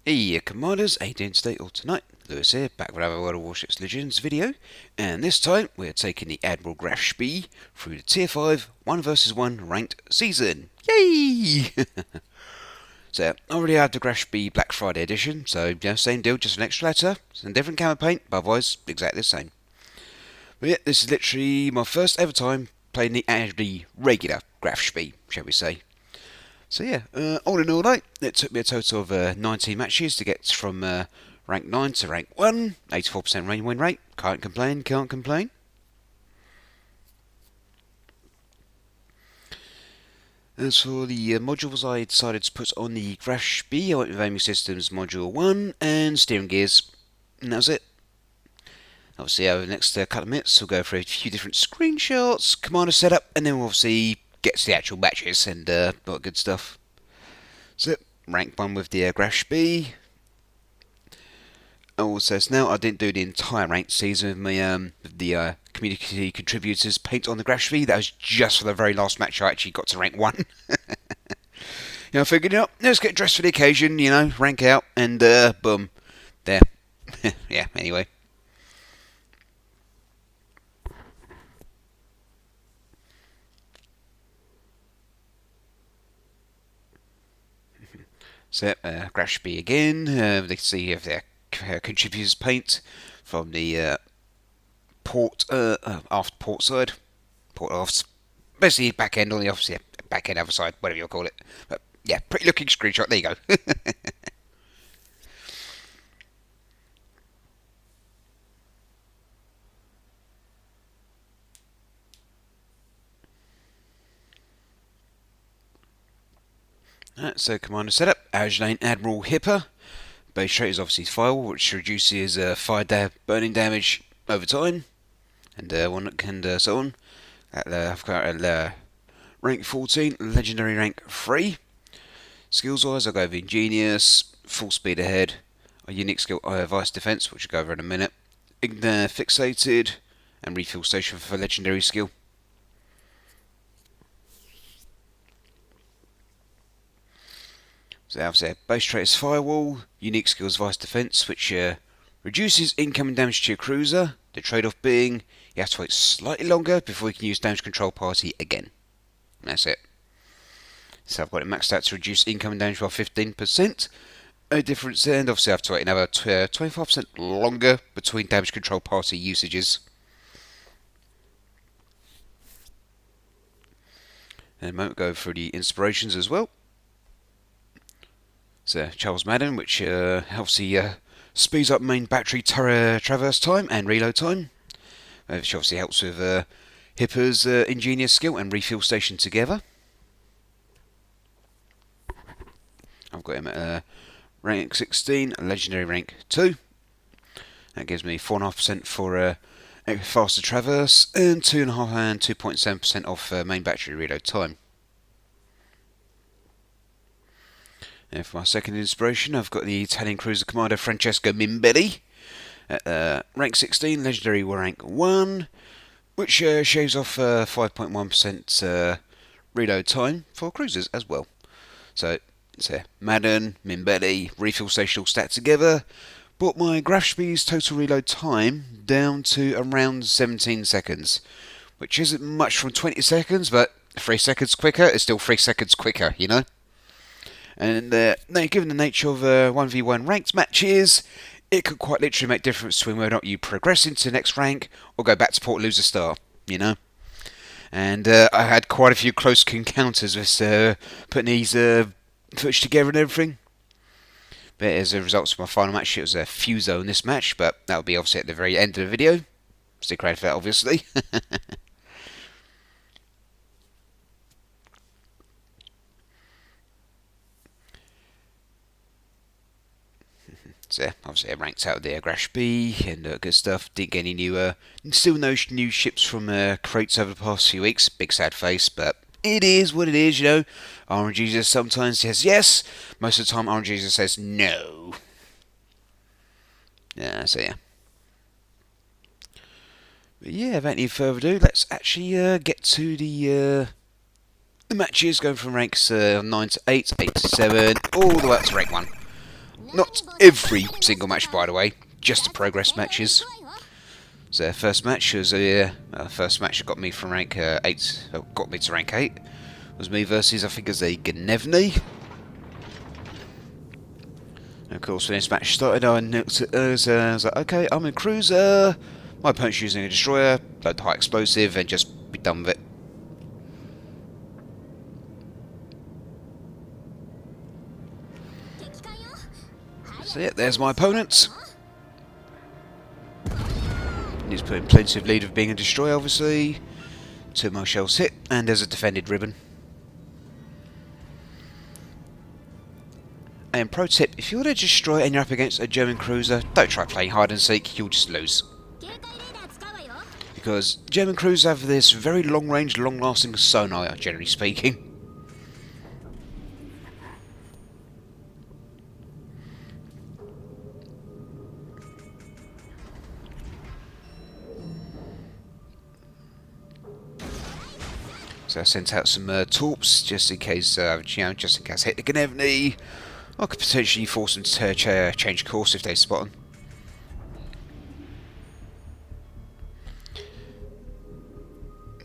Hey Commanders, how you doing today or tonight? Lewis here, back with another World of Warships Legends video, and this time we're taking the Admiral Graf Spee through the Tier 5 1 vs 1 ranked season. Yay! So, I already had the Graf Spee Black Friday edition, so same deal, just an extra letter, some different camo paint, but otherwise exactly the same. But yeah, this is literally my first ever time playing the actually regular Graf Spee, shall we say. So yeah, all in all, it took me a total of 19 matches to get from rank 9 to rank 1, 84% win rate, can't complain, can't complain. As for the modules, I decided to put on the Graf Spee. I went with Aiming Systems Module 1 and Steering Gears, and that was it. Obviously over the next couple of minutes we'll go through a few different screenshots, commander setup, and then we'll obviously get to the actual matches and all that good stuff. So, rank 1 with the Graf Spee. Also, so now I didn't do the entire ranked season with my the community contributors paint on the Graf Spee. That was just for the very last match I actually got to rank 1. I figured, let's get dressed for the occasion, rank out, and boom, there. Yeah, anyway. So, Graf Spee again. They can see if their contributors paint from the aft port side, port aft, basically back end on the office, yeah, back end other side, whatever you call it. But yeah, pretty looking screenshot. There you go. So commander setup, Agilane Admiral Hipper. Base trait is obviously Firewall, which reduces burning damage over time, and so on. I've got rank 14, legendary rank 3. Skills wise, I'll go with Ingenious, Full Speed Ahead, a unique skill, Vice Defense, which I'll go over in a minute, Fixated, and Refuel Station for legendary skill. So obviously, base trait is Firewall, unique skills Vice Defense, which reduces incoming damage to your cruiser. The trade-off being you have to wait slightly longer before you can use damage control party again. And that's it. So I've got it maxed out to reduce incoming damage by 15%. A difference there, and obviously I have to wait another 25% longer between damage control party usages. And a moment go through the inspirations as well. So Charles Madden, which obviously speeds up main battery traverse time and reload time, which obviously helps with Hipper's ingenious skill and refuel station together. I've got him at rank 16, legendary rank 2. That gives me 4.5% for faster traverse and 2.5% and 2.7% off main battery reload time. And for my second inspiration, I've got the Italian cruiser commander Francesco Mimbelli at rank 16, legendary rank 1, which shaves off 5.1% reload time for cruisers as well. So it's Madden, Mimbelli, refuel station all stacked together. Brought my Graf Spee's total reload time down to around 17 seconds, which isn't much from 20 seconds, but 3 seconds quicker is still 3 seconds quicker, And given the nature of 1v1 ranked matches, it could quite literally make difference between whether or not you progress into the next rank or go back to port lose a star, And I had quite a few close encounters with putting these footage together and everything. But as a result of my final match, it was a Fuso in this match, but that will be obviously at the very end of the video. Stick around for that, obviously. So obviously I ranked out the Graf Spee and good stuff. Didn't get any new, still no new ships from crates over the past few weeks. Big sad face, but it is what it is, RNG sometimes says yes, most of the time RNG says no. So yeah. But yeah, without any further ado, let's actually get to the the matches going from ranks 9 to 8, 8 to 7, all the way up to rank 1. Not every single match, by the way, just the progress matches. So first match was first match that got me from rank 8, got me to rank 8, was me versus, I think it was a Gnevny. And of course, when this match started, I was like, okay, I'm a cruiser, my opponent's using a destroyer, load the high explosive, and just be done with it. So yeah, there's my opponent. He's putting plenty of lead of being a destroyer, obviously. 2 more shells hit, and there's a defended ribbon. And pro tip, if you're a destroyer and you're up against a German cruiser, don't try playing hide and seek, you'll just lose. Because German cruisers have this very long range, long lasting sonar, generally speaking. So I sent out some torps just in case, just in case I hit the Gnevny. I could potentially force them to change course if they spot them.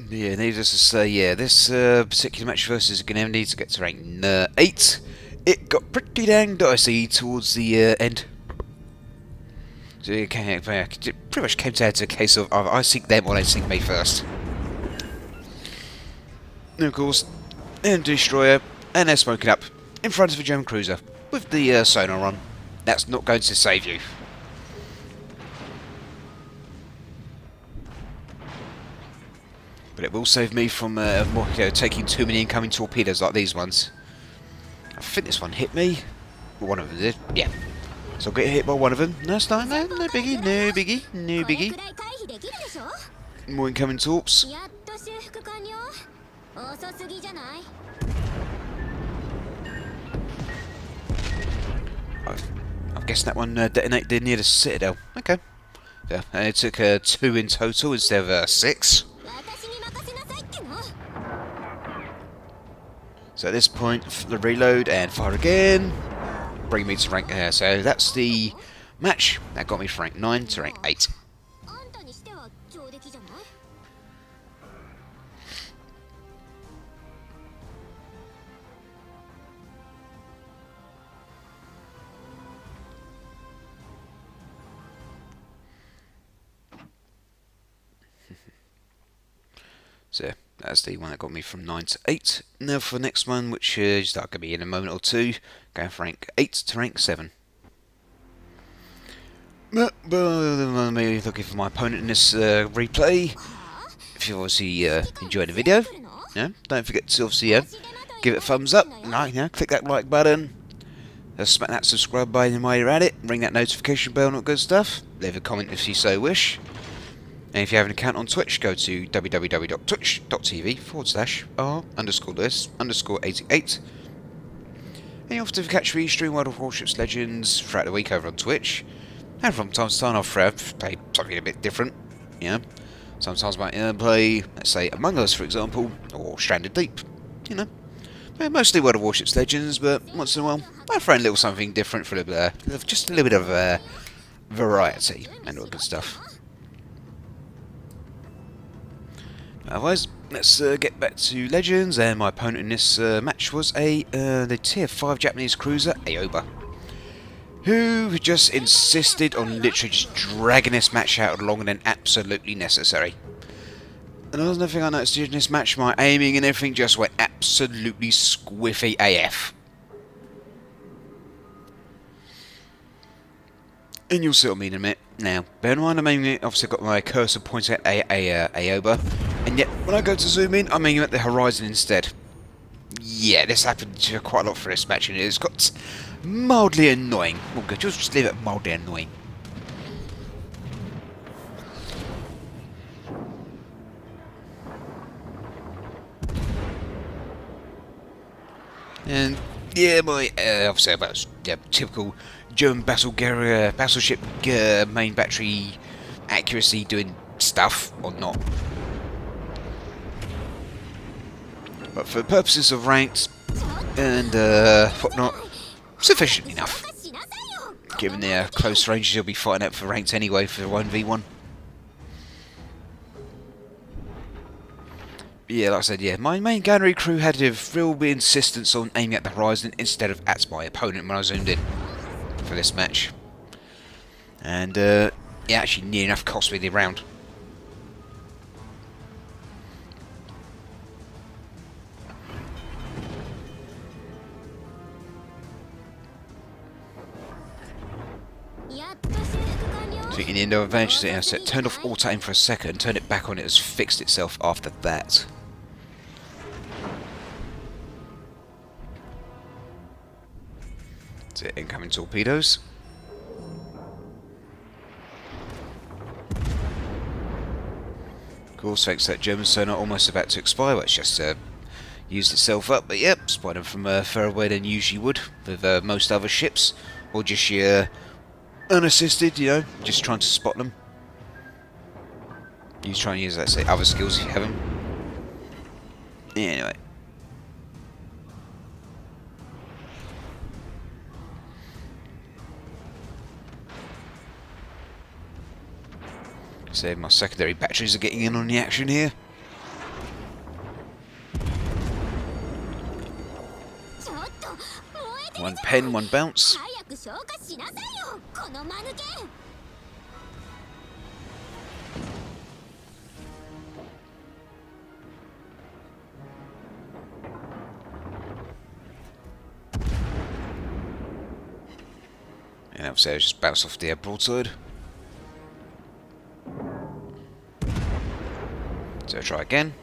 Yeah, needless to say, yeah, this particular match versus Gnevny to get to rank 8, it got pretty dang dicey towards the end. So it pretty much came down to a case of I sink them or they sink me first. And of course, and destroyer, and they're smoking up in front of a German cruiser with the sonar on. That's not going to save you. But it will save me from taking too many incoming torpedoes like these ones. I think this one hit me. One of them did. Yeah. So I'll get hit by one of them. No, it's not. No, no biggie. No biggie. No biggie. More incoming torps. I'm guessing that one detonated near the Citadel. Okay. Yeah, and it took 2 in total instead of 6. So at this point, the reload and fire again. Bring me to rank. So that's the match that got me from rank 9 to rank 8. So that's the one that got me from 9 to 8. Now for the next one, which is going to be in a moment or two, going from rank 8 to rank 7. But me looking for my opponent in this replay. If you obviously enjoyed the video, don't forget to obviously give it a thumbs up, click that like button, smack that subscribe button while you're at it, ring that notification bell and all good stuff. Leave a comment if you so wish. And if you have an account on Twitch, go to www.twitch.tv/r_lewis_88. And you often catch me stream World of Warships Legends throughout the week over on Twitch. And from time to time I'll play something a bit different, Sometimes I might play, let's say, Among Us, for example, or Stranded Deep, Mostly World of Warships Legends, but once in a while I throw in a little something different for just a little bit of variety and all good stuff. Otherwise, let's get back to Legends, and my opponent in this match was the Tier 5 Japanese cruiser, Aoba, who just insisted on literally just dragging this match out longer than absolutely necessary. And another thing I noticed during this match, my aiming and everything just went absolutely squiffy AF. And you'll see what I mean in a minute. Now, bear in mind I'm aiming it, obviously I've got my cursor pointing at Aoba, and yet when I go to zoom in, I'm aiming at the horizon instead. Yeah, this happened quite a lot for this match, and it's got mildly annoying. Well, good, just leave it mildly annoying. And yeah, my obviously about typical German battleship main battery accuracy doing stuff or not. But for the purposes of ranked and whatnot, sufficient enough. Given the close ranges you'll be fighting out for ranked anyway for 1v1. Yeah, like I said, yeah, my main gunnery crew had a real insistence on aiming at the horizon instead of at my opponent when I zoomed in for this match. And it actually near enough cost me the round. Taking the end of advantage there, so it turned off auto aim for a second, turned it back on, it has fixed itself after that. That's it, incoming torpedoes. Of course, thanks to that German sonar almost about to expire, but it's just used itself up. But yep, spotted them from further away than you usually would with most other ships, or just your unassisted, you know, just trying to spot them. You try and use, let's say, other skills if you have them. Anyway. So my secondary batteries are getting in on the action here. One pen, one bounce. And obviously I just bounce off the broadside. So try again.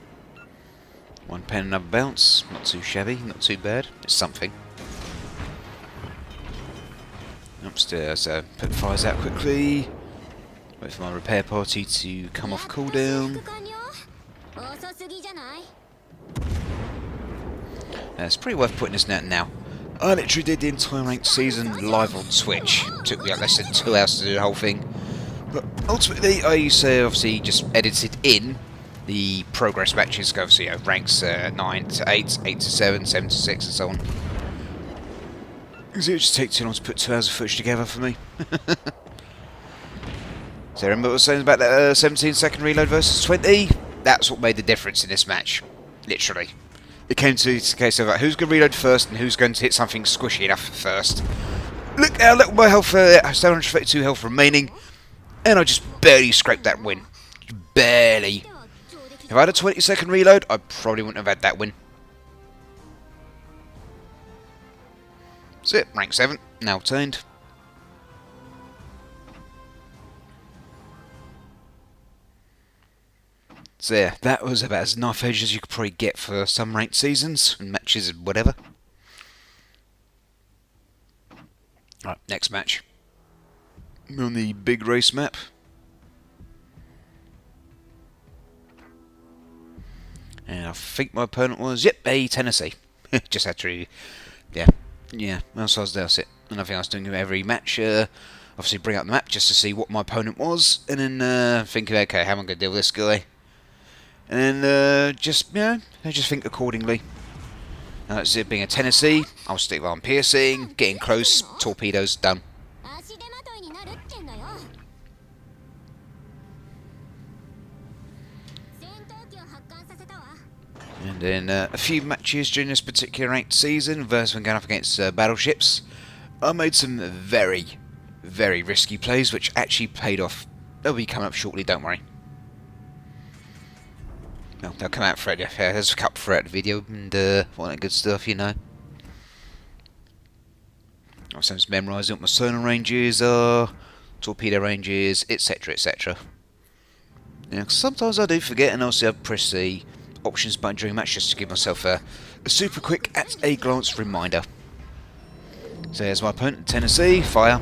One pen, another bounce. Not too shabby, not too bad. It's something. Upstairs, put the fires out quickly. Wait for my repair party to come off cooldown. It's pretty worth putting this out now. I literally did the entire ranked season live on Twitch. Took me less than 2 hours to do the whole thing. But ultimately, I obviously just edited in the progress matches. Go obviously, ranks 9 to 8, 8 to 7, 7 to 6, and so on. Because it would just take too long to put 2 hours of footage together for me. So remember what I was saying about that 17-second reload versus 20? That's what made the difference in this match. Literally. It came to the case of like, who's going to reload first and who's going to hit something squishy enough first. Look how little my health, 732 health remaining, and I just barely scraped that win. Barely. If I had a 20-second reload, I probably wouldn't have had that win. That's it, rank 7, now obtained. So yeah, that was about as knife edge as you could probably get for some ranked seasons and matches and whatever. Alright, next match. We're on the big race map. And I think my opponent was, yep, a Tennessee. Just had to, yeah, that's what that's it. And I think I was doing every match, obviously bring up the map just to see what my opponent was, and then think, okay, how am I going to deal with this guy? And then just, you know, I just think accordingly. That's it, being a Tennessee, I'll stick on piercing, getting close, torpedoes, done. And then a few matches during this particular ranked season, versus when going up against battleships, I made some very, very risky plays, which actually paid off. They'll be coming up shortly, don't worry. Well, they'll come out for it, yeah, there's a couple throughout the video, and all that good stuff, you know. I'm just memorising what my sonar ranges are, torpedo ranges, etc, etc. Yeah, sometimes I do forget, and obviously I press the options button during match just to give myself a super quick at-a-glance reminder. So there's my opponent, Tennessee, fire.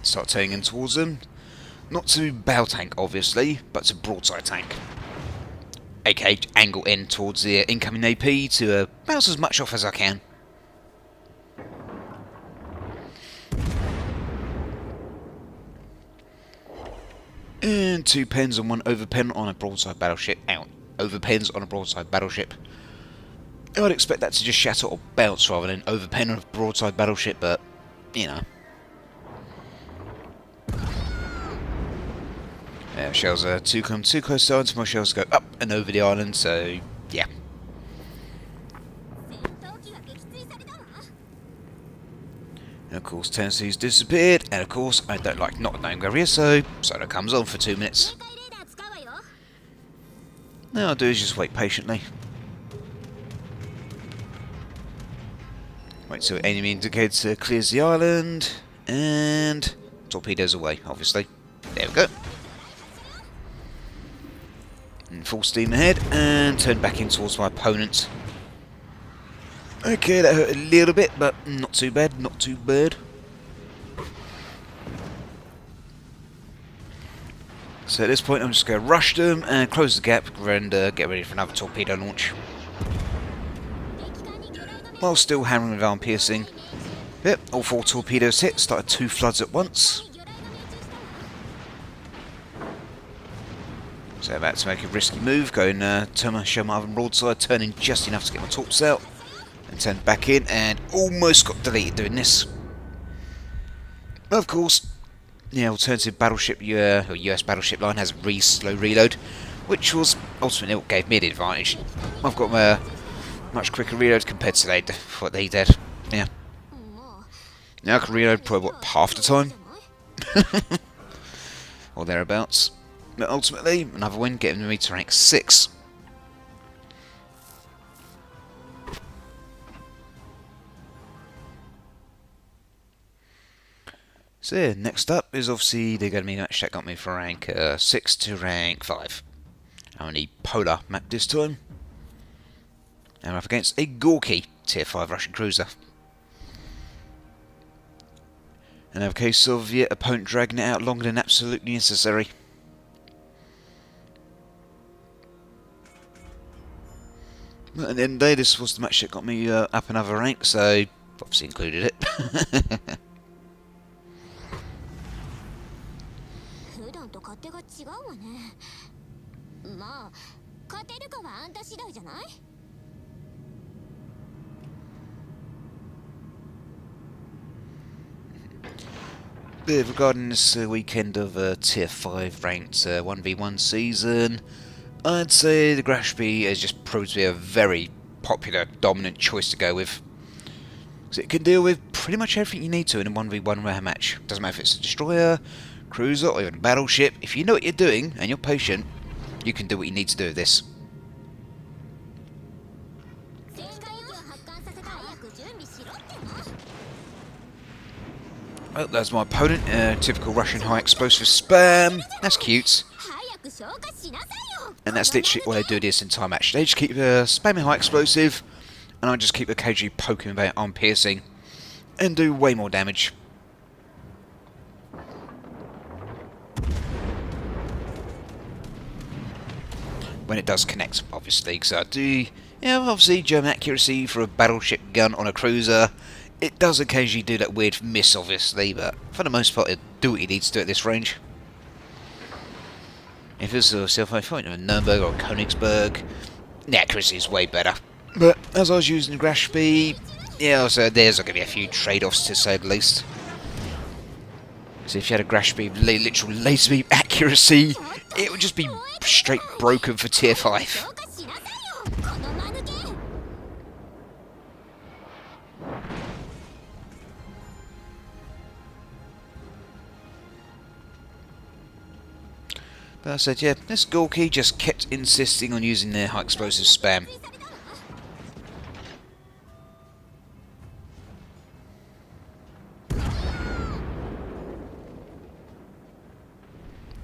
Start turning in towards them. Not to bow tank, obviously, but to broadside tank. aka angle in towards the incoming AP to bounce as much off as I can. And 2 pens and 1 overpen on a broadside battleship out. overpens on a broadside battleship. I'd expect that to just shatter or bounce rather than overpen on a broadside battleship, but, you know. Yeah, shells are too close to the island, so my shells go up and over the island, so, yeah. And of course, Tennessee's disappeared, and of course, I don't like not knowing where he is, so Solar comes on for 2 minutes. Now I'll do is just wait patiently. Wait till enemy indicator clears the island, and torpedoes away, obviously. There we go. And full steam ahead, and turn back in towards my opponent. Okay, that hurt a little bit, but not too bad, not too bad. So at this point I'm just going to rush them and close the gap and get ready for another torpedo launch. While still hammering with arm piercing. Yep, all 4 torpedoes hit, started 2 floods at once. So about to make a risky move, going show my other broadside, turning just enough to get my torps out. And turn back in, and almost got deleted doing this. Of course, the alternative battleship, or US battleship line has a slow reload, which was ultimately what gave me the advantage. I've got a much quicker reload compared to what they did. Yeah. Now I can reload probably, what, half the time? Or thereabouts. But ultimately, another win, getting me to rank 6. So yeah, next up is obviously they're going to be a match that got me from rank 6 to rank 5. I'm on the Polar map this time. And I'm up against a Gorky tier 5 Russian cruiser. And have a case of the opponent dragging it out longer than absolutely necessary. But at the end of the day, this was the match that got me up another rank, so obviously included it. Regarding this weekend of tier 5 ranked 1v1 season, I'd say the Graf Spee has just proved to be a very popular, dominant choice to go with. So it can deal with pretty much everything you need to in a 1v1 rare match. Doesn't matter if it's a destroyer, cruiser, or even a battleship. If you know what you're doing and you're patient, you can do what you need to do with this. Well, that's my opponent, typical Russian high explosive spam. That's cute. And that's literally all they do this entire match. They just keep spamming high explosive, and I just keep occasionally poking about arm piercing, and do way more damage. When it does connect, obviously, because I do, obviously German accuracy for a battleship gun on a cruiser. It does occasionally do that weird miss, obviously, but for the most part, it do what it needs to do at this range. If it's a self-fight in Nuremberg or Königsberg, the accuracy is way better. But as I was using the Graf Spee, so there's going to be a few trade-offs to say the least. So if you had a Graf Spee with literal laser beam accuracy, it would just be straight broken for tier 5. But I said, this Gorky just kept insisting on using their high explosive spam.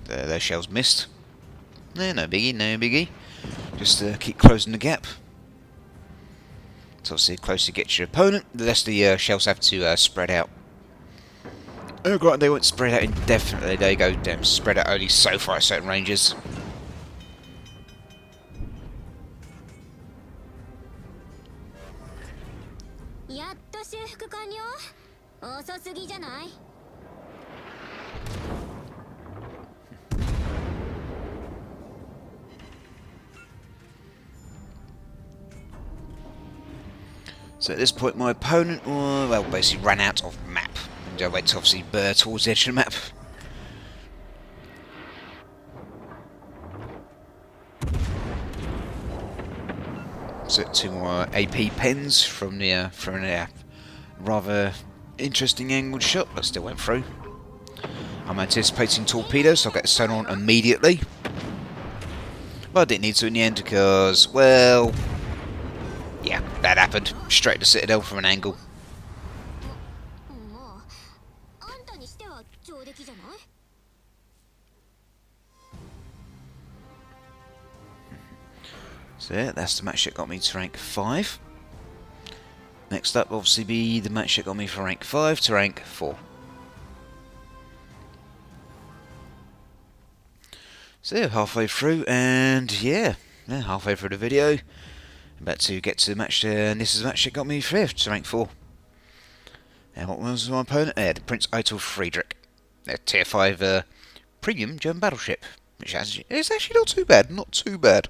Their shells missed. No biggie, no biggie. Just keep closing the gap. So obviously the closer you get to your opponent, the less the shells have to spread out. Oh god, they won't spread out indefinitely. They go damn spread out only so far at certain ranges. So at this point my opponent, well, basically ran out of map. And I went to obviously towards the edge of the map. So 2 more AP pens from the rather interesting angled shot, but still went through. I'm anticipating torpedoes, so I'll get the sonar on immediately. But I didn't need to in the end because, well, yeah, that happened. Straight to Citadel from an angle. So yeah, that's the match that got me to rank 5. Next up, obviously, be the match that got me from rank 5 to rank 4. So yeah, halfway through, and yeah, halfway through the video. I'm about to get to the match, and this is the match that got me 5th to rank 4. And what was my opponent? The Prince Eitel Friedrich. A tier 5 premium German battleship. Which is actually not too bad, not too bad.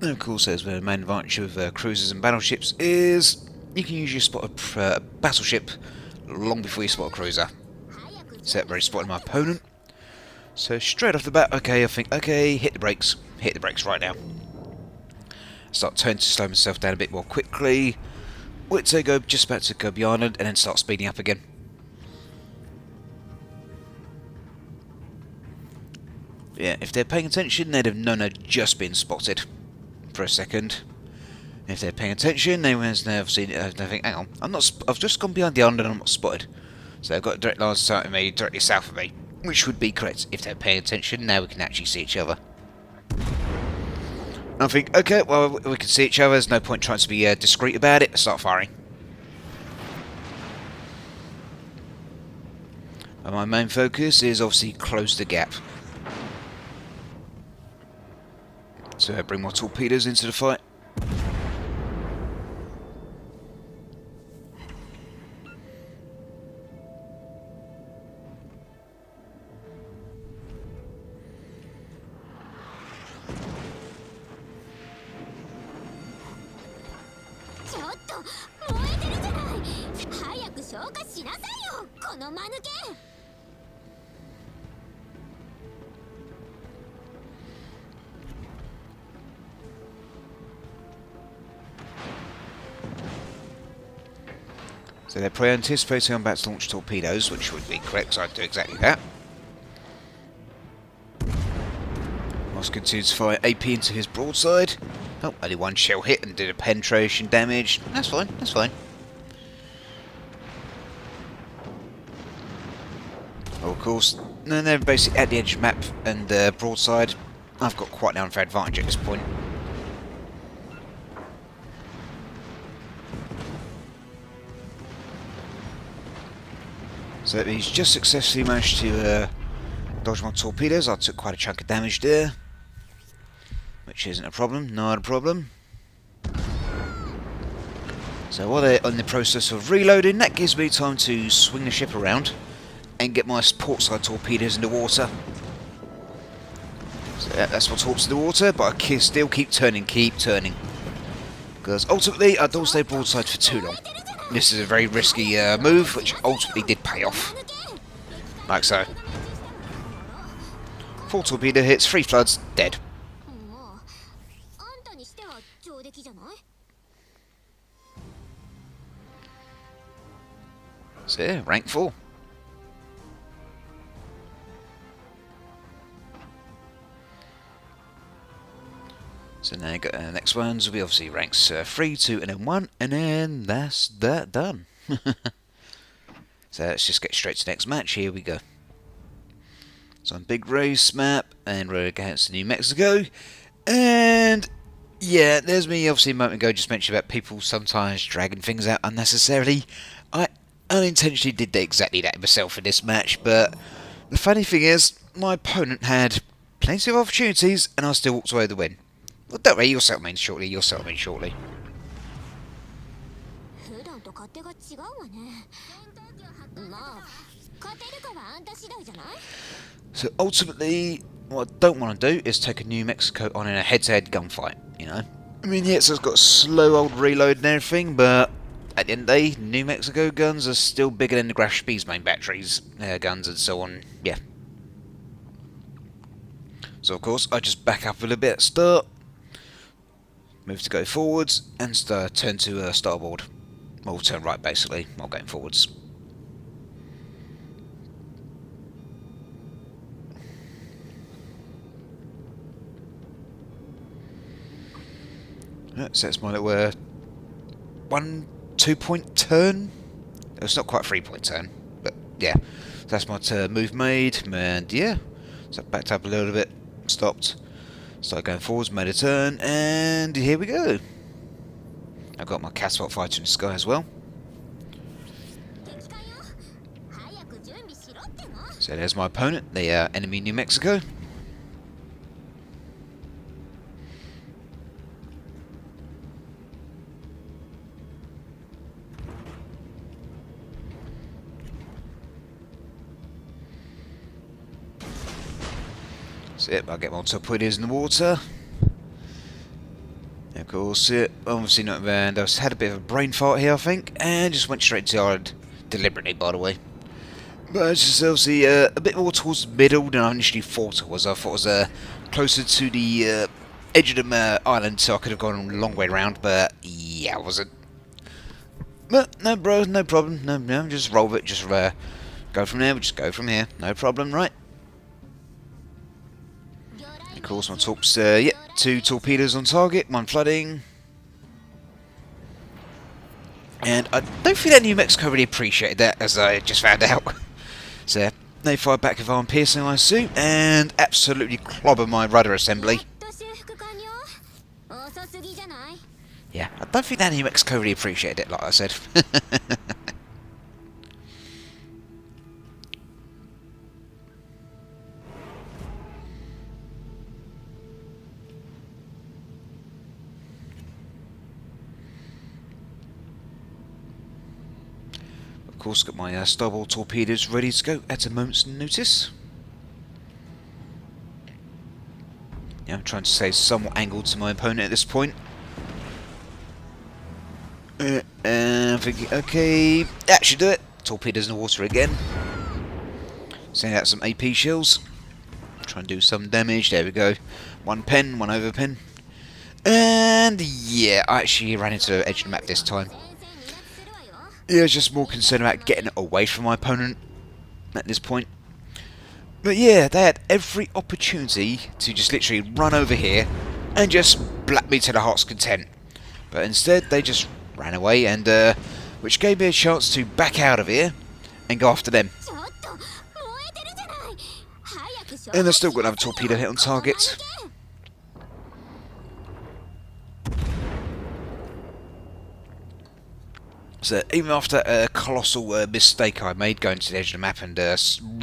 And of course, as the main advantage of cruisers and battleships is you can usually spot a battleship long before you spot a cruiser. So that very spotted my opponent. So straight off the bat, okay, I think, okay, hit the brakes right now. Start turning to slow myself down a bit more quickly. Wait till I go just about to go beyond it, and then start speeding up again. Yeah, if they're paying attention, they'd have known I'd just been spotted for a second. If they're paying attention, they would have seen it. They think, hang on, I've just gone behind the island and I'm not spotted. So they've got a direct line of sight of me, directly south of me, which would be correct. If they're paying attention, now we can actually see each other. I think, okay, well, we can see each other, there's no point trying to be discreet about it, start firing. And my main focus is obviously close the gap. So bring more torpedoes into the fight. So they're probably anticipating I'm about to launch torpedoes, which would be correct, so I'd do exactly that. Must continue to fire AP into his broadside. Oh, only one shell hit and did a penetration damage. That's fine, that's fine. Well, of course, they're basically at the edge of the map and broadside. I've got quite an unfair advantage at this point. So he's just successfully managed to dodge my torpedoes. I took quite a chunk of damage there, which isn't a problem, not a problem. So while they're in the process of reloading, that gives me time to swing the ship around and get my portside torpedoes in the water. So that's what torps in the water, but I still keep turning, because ultimately I don't stay broadside for too long. This is a very risky move, which ultimately did pay off. Like so. 4 torpedo hits, 3 floods, dead. So yeah, rank 4. So now the next ones will be obviously ranks 3, 2, and then 1, and then that's that done. So let's just get straight to the next match. Here we go. So on big race map, and we're against New Mexico, and Yeah, there's me obviously a moment ago just mentioned about people sometimes dragging things out unnecessarily. I unintentionally did exactly that myself in this match, but the funny thing is, my opponent had plenty of opportunities and I still walked away with the win. Well, don't worry, you'll settle me in shortly, you'll settle me in shortly. So ultimately, what I don't want to do is take a New Mexico on in a head-to-head gunfight, you know? I mean, yes, it's got slow old reload and everything, but at the end of the day, New Mexico guns are still bigger than the Graf Spee's main batteries, guns and so on, yeah. So of course, I just back up a little bit at start, move to go forwards, and turn to starboard. Well, turn right basically, while going forwards. So that's my little 2-point turn. It's not quite a 3-point turn, but yeah. So that's my move made, and yeah. So I backed up a little bit, stopped, started going forwards, made a turn, and here we go. I've got my catapult fighter in the sky as well. So there's my opponent, the enemy New Mexico. So yep, I'll get my torpedoes in the water. Of course, obviously not bad. I had a bit of a brain fart here, I think, and just went straight to yard deliberately, by the way. But it's just obviously a bit more towards the middle than I initially thought it was. I thought it was closer to the edge of the island, so I could have gone a long way around, but yeah, I wasn't. But no, bro, no problem. No, just roll with it. Just go from there. We just go from here. No problem, right? Of course, my torps. Yeah, 2 torpedoes on target, 1 flooding. And I don't think that New Mexico really appreciated that, as I just found out. So they fired back with arm piercing my suit and absolutely clobber my rudder assembly. Yeah, I don't think that New Mexico really appreciated it, like I said. Of course, got my starboard torpedoes ready to go at a moment's notice. Yeah, I'm trying to stay somewhat angled to my opponent at this point. I'm thinking, okay, that should do it. Torpedoes in the water again. Sending out some AP shells. Try and do some damage. There we go. 1 pen, 1 over pen. And yeah, I actually ran into the edge of the map this time. Yeah, I was just more concerned about getting away from my opponent at this point. But yeah, they had every opportunity to just literally run over here and just blap me to the heart's content. But instead, they just ran away, and which gave me a chance to back out of here and go after them. And they've still got another torpedo hit on target. So even after a colossal mistake I made going to the edge of the map and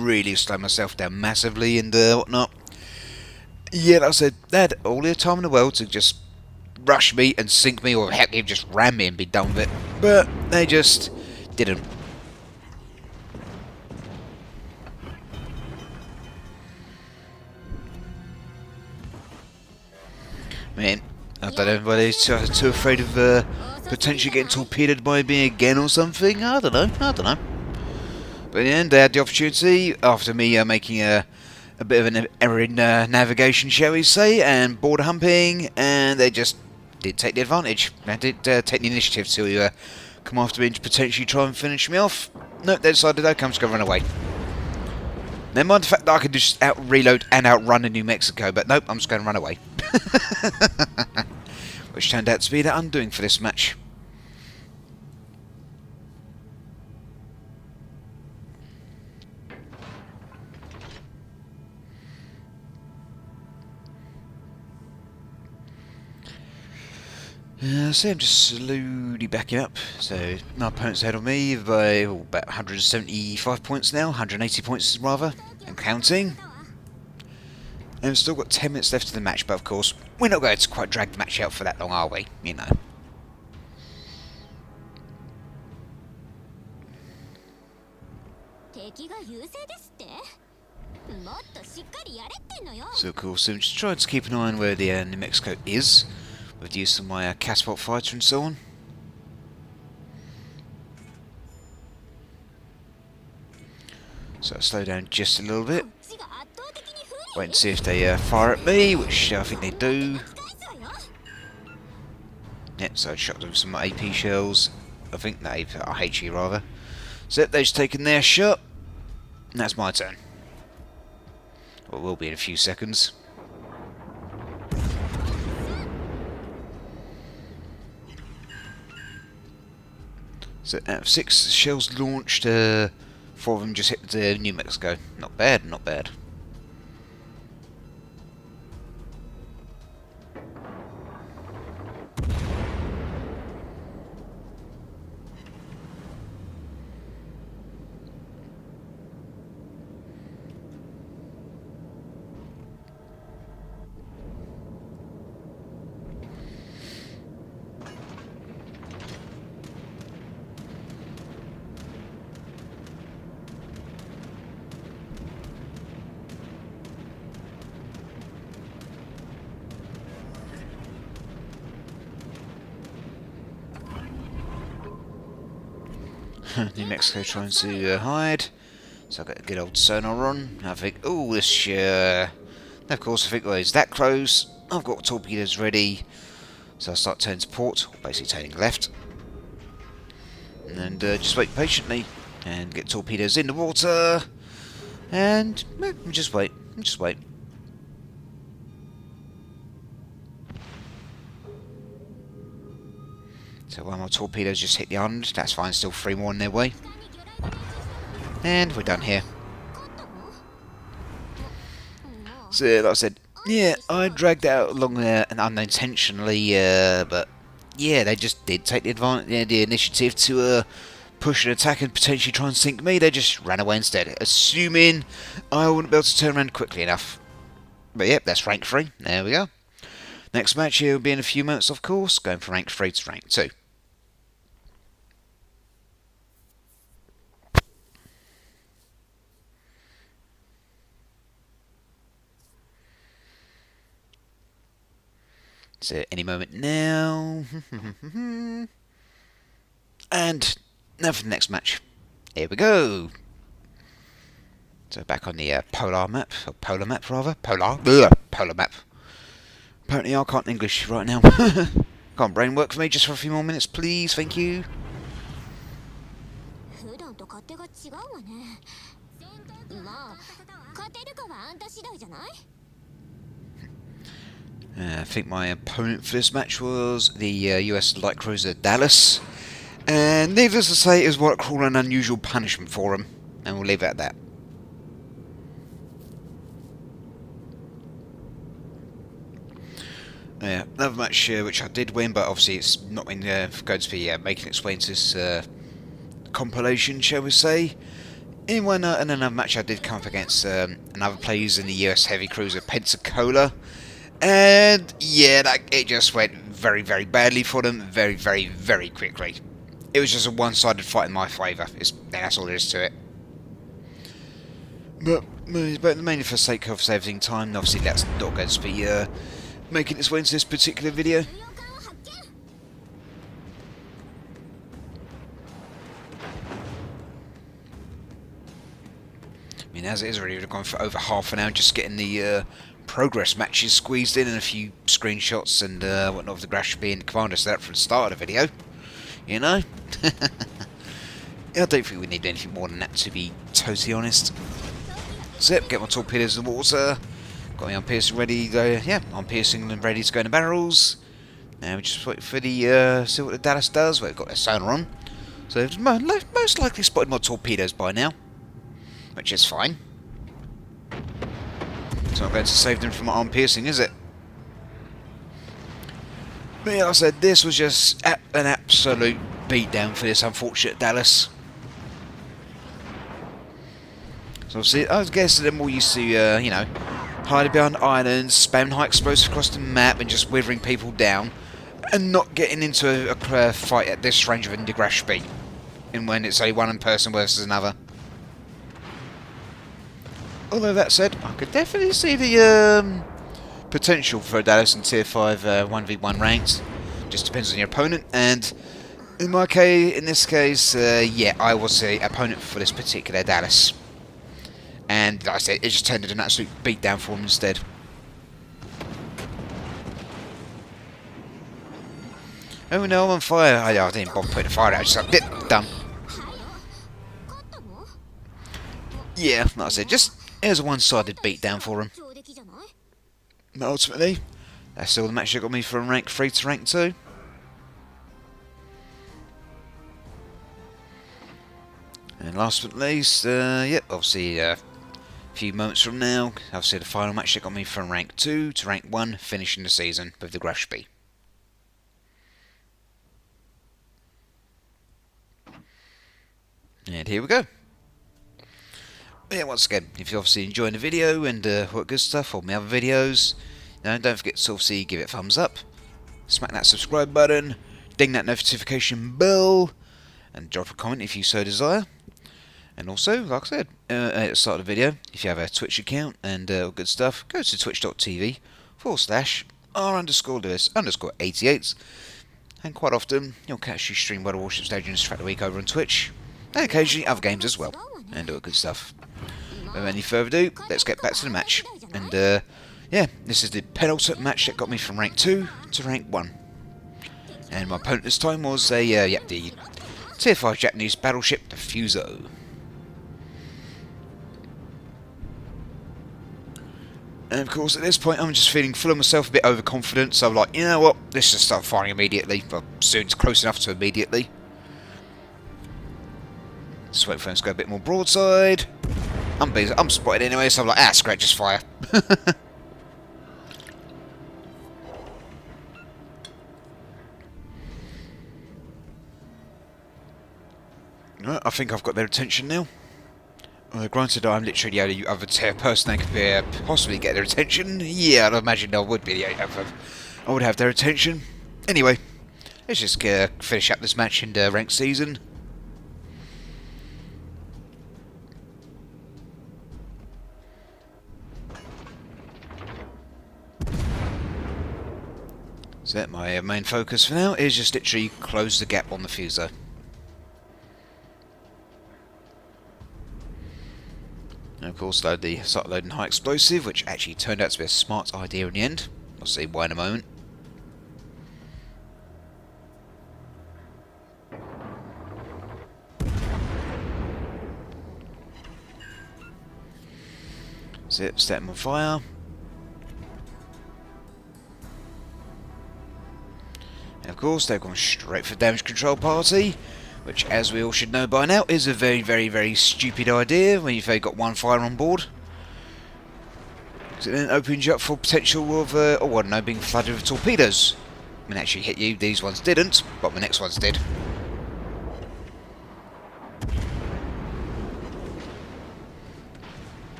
really slowed myself down massively and whatnot, yeah, like I said, they had all the time in the world to just rush me and sink me, or heck, even just ram me and be done with it. But they just didn't. Man, I don't know if anybody's too afraid of potentially getting torpedoed by me again or something. I don't know. But in the end, they had the opportunity after me making a bit of an error in navigation, shall we say, and border humping, and they just did take the advantage. They did take the initiative to come after me and potentially try and finish me off. Nope, they decided okay, I'm just going to run away. Never mind the fact that I could just out-reload and outrun in New Mexico, but nope, I'm just going to run away. Which turned out to be the undoing for this match. So I'm just slowly backing up. So my opponent's ahead of me by about 175 points now, 180 points rather, and counting. And we've still got 10 minutes left of the match, but of course, we're not going to quite drag the match out for that long, are we? You know. So of course, I'm just trying to keep an eye on where the New Mexico is, with the use of my catapult fighter and so on. So I'll slow down just a little bit. Wait and see if they fire at me, which I think they do. Yep, so I shot them with some AP shells. I think they are HE rather. So they've just taken their shot, and that's my turn. Well, it will be in a few seconds. So out of 6 shells launched, 4 of them just hit New Mexico. Not bad, not bad. New Mexico trying to hide, so I've got a good old sonar on. I think, oh, this, of course, I think, well, it's that close. I've got torpedoes ready, so I'll start turning to port, basically turning left, and just wait patiently and get torpedoes in the water, and just wait, just wait. So one more torpedoes just hit the island, that's fine, still 3 more on their way. And we're done here. So like I said, yeah, I dragged out along there and unintentionally, but yeah, they just did take the initiative to push an attack and potentially try and sink me. They just ran away instead, assuming I wouldn't be able to turn around quickly enough. But yep, that's rank 3, there we go. Next match here will be in a few minutes, of course, going from rank 3 to rank 2. So any moment now. And now for the next match. Here we go. So back on the polar map, or polar map rather. Polar map. Apparently I can't English right now. Can't brain work for me just for a few more minutes, please. Thank you. I think my opponent for this match was the US light cruiser Dallas, and needless to say, it was what I call an unusual punishment for him, and we'll leave it at that. Yeah, another match which I did win, but obviously it's not going to be making its way into this compilation, shall we say. In another match I did come up against another player using the US heavy cruiser Pensacola. And yeah, it just went very, very badly for them, very, very, very quickly. It was just a one-sided fight in my favour. That's all there is to it. But mainly for the sake of saving time, obviously that's not going to be making its way into this particular video. I mean, as it is already, we've gone for over half an hour just getting the progress matches squeezed in and a few screenshots and whatnot of the Graf Spee and Commander set up from the start of the video. You know? I don't think we need anything more than that, to be totally honest. Zip, get my torpedoes in the water. Got my arm-piercing ready to go. Yeah, arm-piercing and ready to go in the barrels. Now we just wait for the see what the Dallas does. Well, we've got their sonar on, so they've most likely spotted my torpedoes by now, which is fine. It's not going to save them from my arm piercing, is it? So, of course, I got my torpedoes ready. Got my arm piercing ready to go in the barrels. Now we just wait for the see what the Dallas does. Well, we've got their sonar on, so they've most likely spotted my torpedoes by now, which is fine. It's not going to save them from my arm piercing, is it? But yeah, like I said, this was just an absolute beatdown for this unfortunate Dallas. So obviously, I guess they're more used to, you know, hiding behind islands, spamming high explosives across the map and just withering people down, and not getting into a fight at this range of the Graf Spee, and when it's a one person versus another. Although that said, I could definitely see the potential for Dallas in Tier 5 1v1 ranked. Just depends on your opponent, and in my case, in this case, yeah, I was the opponent for this particular Dallas. And like I said, it just turned into an absolute beatdown for him instead. Oh no, I'm on fire. I didn't bother putting the fire out, just like, bit done. Yeah, like I said, just it was a one-sided beatdown for him. But ultimately, that's still the match that got me from rank 3 to rank 2. And last but not least, yep, obviously a few moments from now, obviously the final match that got me from rank 2 to rank 1, finishing the season with the Graf Spee. And here we go. But yeah, once again, if you're obviously enjoying the video and what good stuff, or my other videos, don't forget to obviously give it a thumbs up, smack that subscribe button, ding that notification bell, and drop a comment if you so desire. And also, like I said at the start of the video, if you have a Twitch account and all good stuff, go to twitch.tv/r_lewis_88, and quite often you'll catch you stream World of Warships Legends throughout the week over on Twitch, and occasionally other games as well, and all good stuff. Without any further ado, let's get back to the match. And yeah, this is the penultimate match that got me from rank 2 to rank 1. And my opponent this time was a the Tier 5 Japanese battleship, the Fuso. And of course, at this point, I'm just feeling full of myself, a bit overconfident. So I'm like, you know what? Let's just start firing immediately. Well, soon it's close enough to immediately. Just wait for them to go a bit more broadside. I'm spotted anyway, so I'm like, screw it, just fire. Right, I think I've got their attention now. Granted, I'm literally the only other tier person that could possibly get their attention. Yeah, I'd imagine I would be the only other. I would have their attention. Anyway, let's just finish up this match in the ranked season. So my main focus for now is just literally close the gap on the Fuso. And of course, start loading high explosive, which actually turned out to be a smart idea in the end. I'll see why in a moment. So, set them on fire. And of course, they've gone straight for damage control party, which, as we all should know by now, is a very, very, very stupid idea when you've only got one fire on board. Because it then opens you up for potential of, I don't know, being flooded with torpedoes. I mean, actually hit you. These ones didn't, but the next ones did.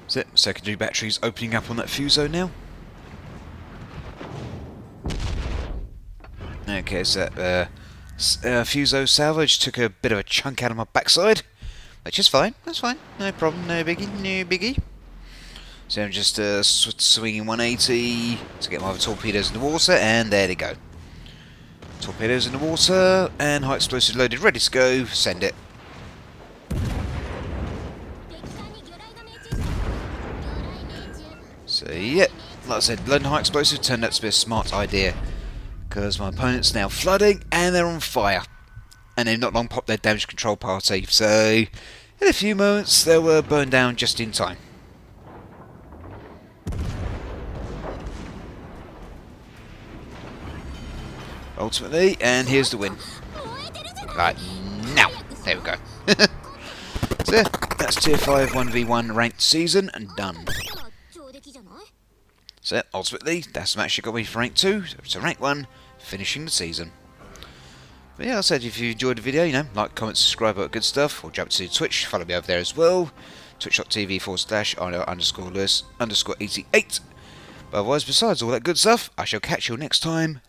So, secondary batteries opening up on that Fuso now. Okay, so Fuso salvage took a bit of a chunk out of my backside, which is fine. That's fine. No problem. No biggie. No biggie. So I'm just swinging 180 to get my other torpedoes in the water, and there they go. Torpedoes in the water, and high explosive loaded, ready to go. Send it. So yeah, like I said, loading high explosive turned out to be a smart idea. Because my opponent's now flooding and they're on fire. And they've not long popped their damage control party. So, in a few moments, they were burned down just in time. Ultimately, and here's the win. Right, now. There we go. So, yeah, that's Tier 5 1v1 ranked season and done. So ultimately, that's the match that got me for rank 2, so rank 1, finishing the season. But yeah, I said if you enjoyed the video, like, comment, subscribe, all that good stuff, or jump to Twitch, follow me over there as well, twitch.tv/Arno_Lewis_88. But otherwise, besides all that good stuff, I shall catch you next time.